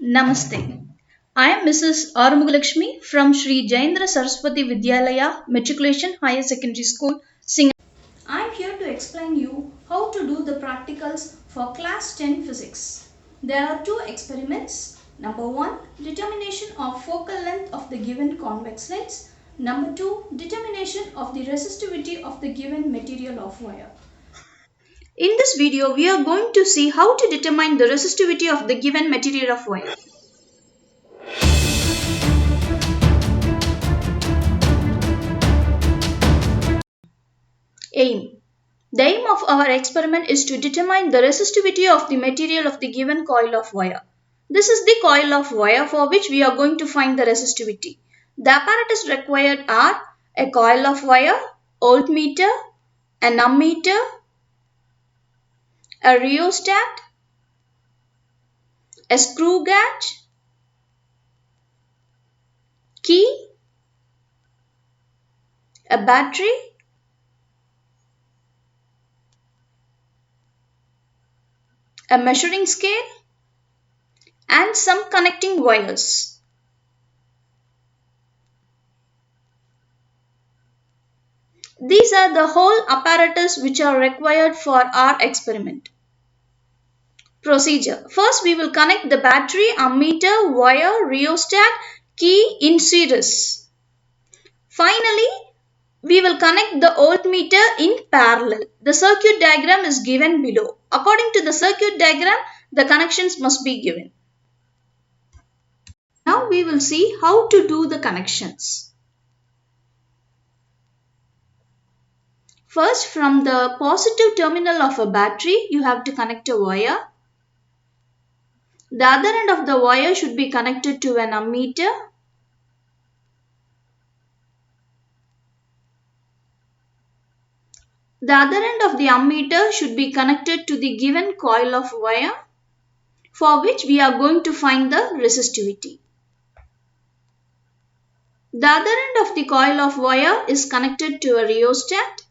Namaste. I am Mrs. Arumugalakshmi from Sri Jaindra Saraswati Vidyalaya Matriculation Higher Secondary School, Singapore. I am here to explain you how to do the practicals for class 10 physics. There are two experiments. Number 1, determination of focal length of the given convex lens. Number 2, determination of the resistivity of the given material of wire. In this video, we are going to see how to determine the resistivity of the given material of wire. Aim. The aim of our experiment is to determine the resistivity of the material of the given coil of wire. This is the coil of wire for which we are going to find the resistivity. The apparatus required are a coil of wire, voltmeter, an ammeter, a rheostat, a screw gauge, key, a battery, a measuring scale, and some connecting wires. These are the whole apparatus which are required for our experiment. Procedure. First, we will connect the battery, ammeter, wire, rheostat, key in series. Finally, we will connect the voltmeter in parallel. The circuit diagram is given below. According to the circuit diagram, the connections must be given. Now we will see how to do the connections. First, from the positive terminal of a battery, you have to connect a wire. The other end of the wire should be connected to an ammeter. The other end of the ammeter should be connected to the given coil of wire for which we are going to find the resistivity. The other end of the coil of wire is connected to a rheostat.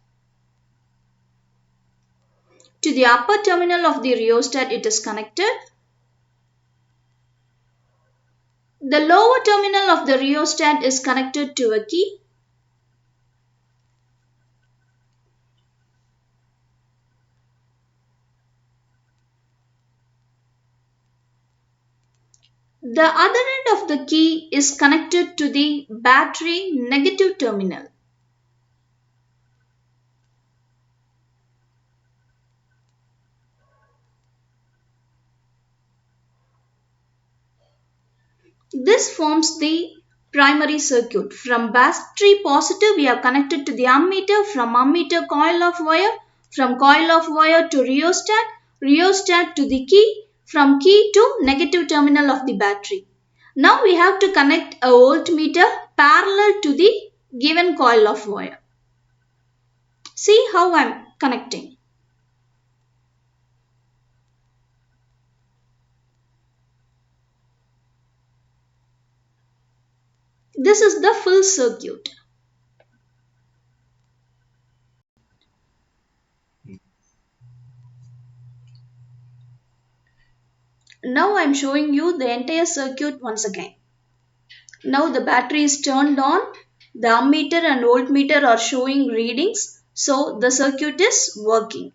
To the upper terminal of the rheostat it is connected. The lower terminal of the rheostat is connected to a key. The other end of the key is connected to the battery negative terminal. This forms the primary circuit. From battery positive we are connected to the ammeter, from ammeter coil of wire, from coil of wire to rheostat, rheostat to the key, from key to negative terminal of the battery. Now we have to connect a voltmeter parallel to the given coil of wire. See how I am connecting. This is the full circuit. Now I am showing you the entire circuit once again. Now the battery is turned on. The ammeter and voltmeter are showing readings. So the circuit is working.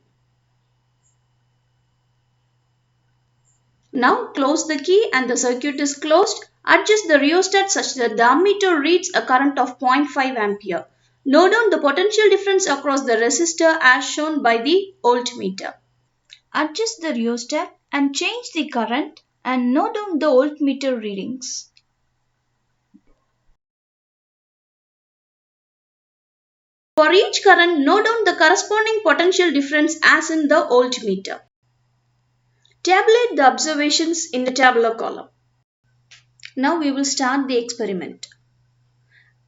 Now close the key and the circuit is closed. Adjust the rheostat such that the ammeter reads a current of 0.5 ampere. Note down the potential difference across the resistor as shown by the voltmeter. Adjust the rheostat and change the current and note down the voltmeter readings. For each current, note down the corresponding potential difference as in the voltmeter. Tabulate the observations in the tabular column. Now we will start the experiment.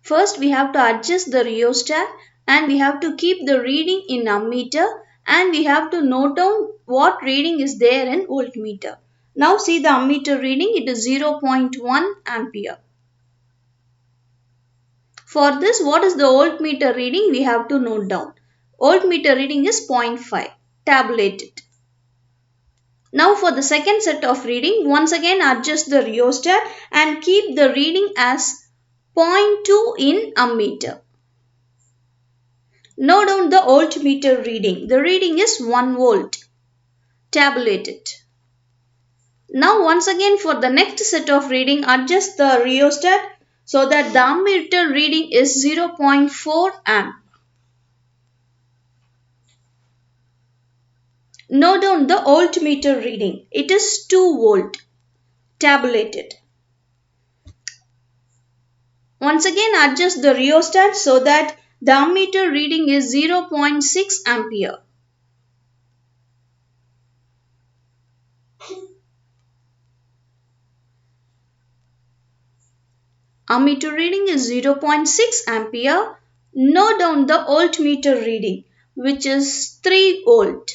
First we have to adjust the rheostat and we have to keep the reading in ammeter and we have to note down what reading is there in voltmeter. Now see the ammeter reading, it is 0.1 ampere. For this, what is the voltmeter reading? We have to note down. Voltmeter reading is 0.5. Tabulate it. Now for the second set of reading, once again adjust the rheostat and keep the reading as 0.2 in ammeter. Note down the voltmeter reading. The reading is 1 volt. Tabulate it. Now once again for the next set of reading, adjust the rheostat so that the ammeter reading is 0.4 amp. Note down the voltmeter reading. It is 2 volt. Tabulate it. Once again adjust the rheostat so that the ammeter reading is 0.6 ampere. Ammeter reading is 0.6 ampere. Note down the voltmeter reading, which is 3 volt.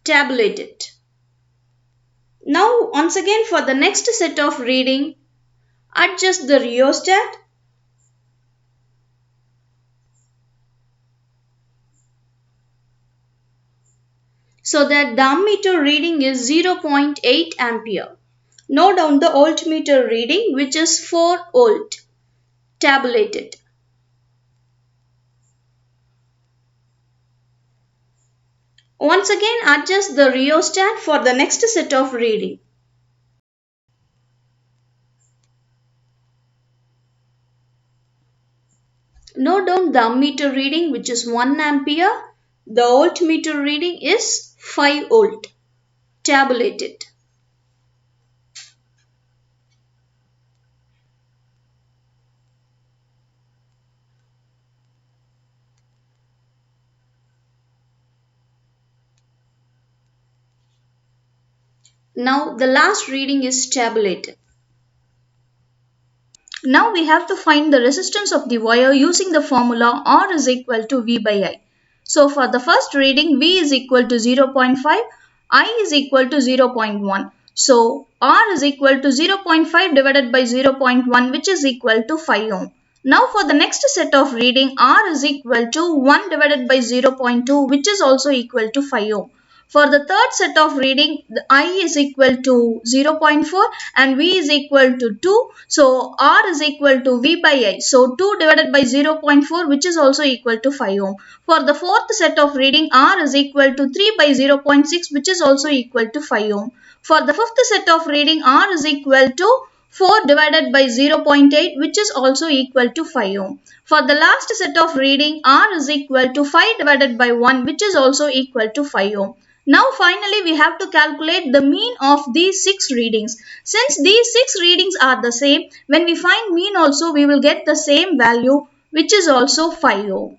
Tabulate it. Now once again for the next set of reading, adjust the rheostat so that the ammeter reading is 0.8 ampere. Note down the voltmeter reading, which is 4 volt. Tabulate it. Once again adjust the rheostat for the next set of reading. Note down the ammeter reading, which is 1 ampere. The voltmeter reading is 5 volt. Tabulate it. Now the last reading is tabulated. Now we have to find the resistance of the wire using the formula R is equal to V by I. So for the first reading, V is equal to 0.5, I is equal to 0.1. So R is equal to 0.5 divided by 0.1, which is equal to 5 ohm. Now for the next set of reading, R is equal to 1 divided by 0.2, which is also equal to 5 ohm. For the third set of reading, the I is equal to 0.4 and V is equal to 2. So R is equal to V by I. So 2 divided by 0.4, which is also equal to 5 ohm. For the fourth set of reading, R is equal to 3 by 0.6, which is also equal to 5 ohm. For the fifth set of reading, R is equal to 4 divided by 0.8, which is also equal to 5 ohm. For the last set of reading, R is equal to 5 divided by 1, which is also equal to 5 ohm. Now finally we have to calculate the mean of these 6 readings. Since these 6 readings are the same, when we find mean also we will get the same value, which is also 5 ohm.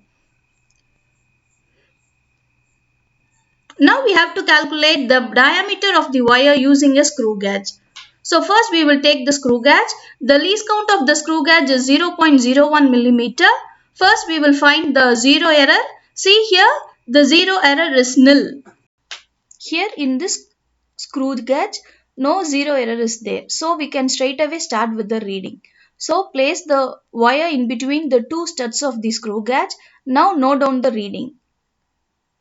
Now we have to calculate the diameter of the wire using a screw gauge. So first we will take the screw gauge. The least count of the screw gauge is 0.01 millimeter. First we will find the zero error. See here, the zero error is nil. Here in this screw gauge, no zero error is there. So we can straight away start with the reading. So place the wire in between the two studs of the screw gauge. Now note down the reading.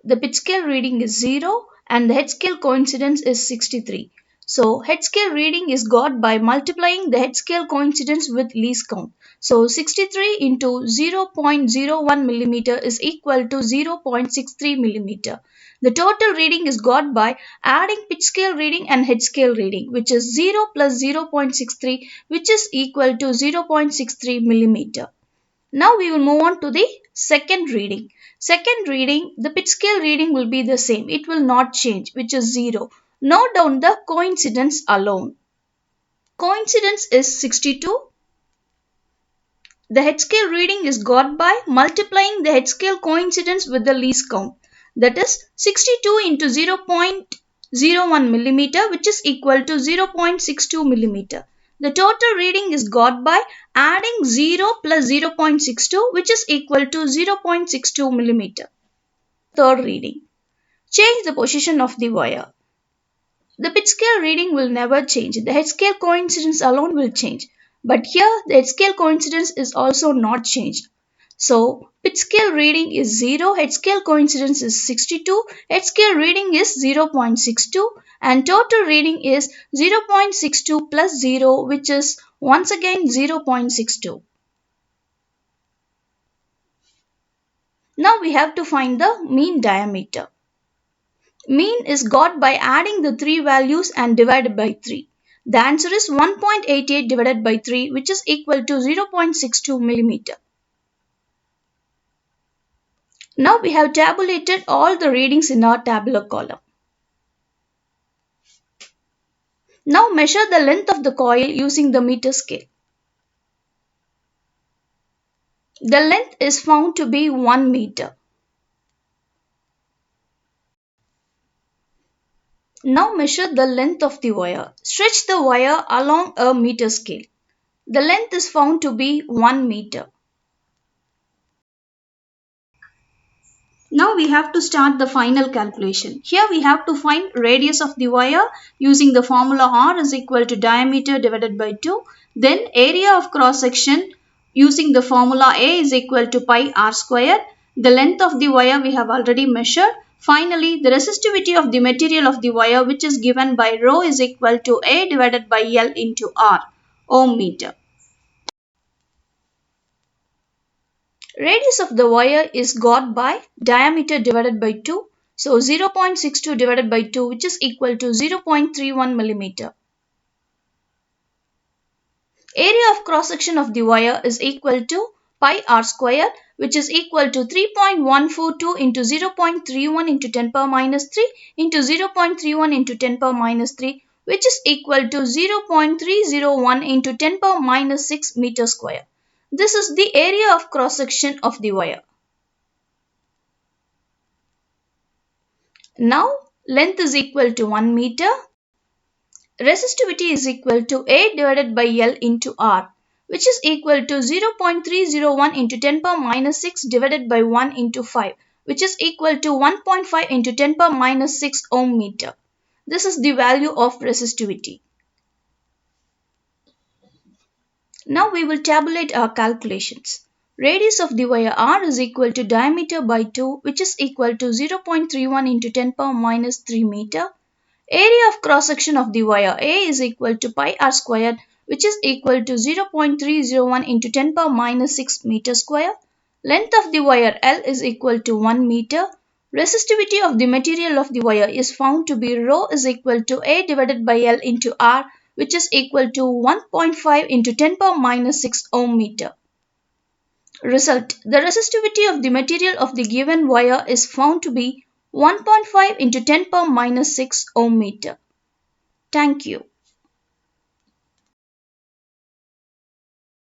The pitch scale reading is 0 and the head scale coincidence is 63. So head scale reading is got by multiplying the head scale coincidence with least count. So 63 into 0.01 millimeter is equal to 0.63 millimeter. The total reading is got by adding pitch scale reading and head scale reading, which is 0 plus 0.63, which is equal to 0.63 millimeter. Now we will move on to the second reading. Second reading, the pitch scale reading will be the same. It will not change, which is 0. Note down the coincidence alone. Coincidence is 62. The head scale reading is got by multiplying the head scale coincidence with the least count. That is 62 into 0.01 millimeter, which is equal to 0.62 millimeter. The total reading is got by adding 0 plus 0.62, which is equal to 0.62 millimeter. Third reading. Change the position of the wire. The pitch scale reading will never change. The head scale coincidence alone will change. But here the head scale coincidence is also not changed. So Pitch scale reading is 0, head scale coincidence is 62, head scale reading is 0.62 and total reading is 0.62 plus 0 which is once again 0.62. Now we have to find the mean diameter. Mean is got by adding the three values and divided by 3. The answer is 1.88 divided by 3 which is equal to 0.62 millimeter. Now we have tabulated all the readings in our tabular column. Now measure the length of the coil using the meter scale. The length is found to be 1 meter. Now measure the length of the wire. Stretch the wire along a meter scale. The length is found to be 1 meter. Now we have to start the final calculation. Here we have to find radius of the wire using the formula R is equal to diameter divided by 2. Then area of cross section using the formula A is equal to pi R square. The length of the wire we have already measured. Finally, the resistivity of the material of the wire which is given by rho is equal to A divided by L into R, ohm meter. Radius of the wire is got by diameter divided by 2. So 0.62 divided by 2 which is equal to 0.31 millimeter. Area of cross section of the wire is equal to pi r square which is equal to 3.142 into 0.31 into 10 power minus 3 into 0.31 into 10 power minus 3 which is equal to 0.301 into 10 power minus 6 meter square. This is the area of cross section of the wire. Now length is equal to 1 meter. Resistivity is equal to A divided by L into R which is equal to 0.301 into 10 power minus 6 divided by 1 into 5 which is equal to 1.5 into 10 power minus 6 ohm meter. This is the value of resistivity. Now we will tabulate our calculations. Radius of the wire R is equal to diameter by 2 which is equal to 0.31 into 10 power minus 3 meter. Area of cross section of the wire A is equal to pi r squared which is equal to 0.301 into 10 power minus 6 meter square. Length of the wire L is equal to 1 meter. Resistivity of the material of the wire is found to be rho is equal to A divided by L into R which is equal to 1.5 into 10 power minus 6 ohm meter. Result: the resistivity of the material of the given wire is found to be 1.5 into 10 power minus 6 ohm meter. Thank you.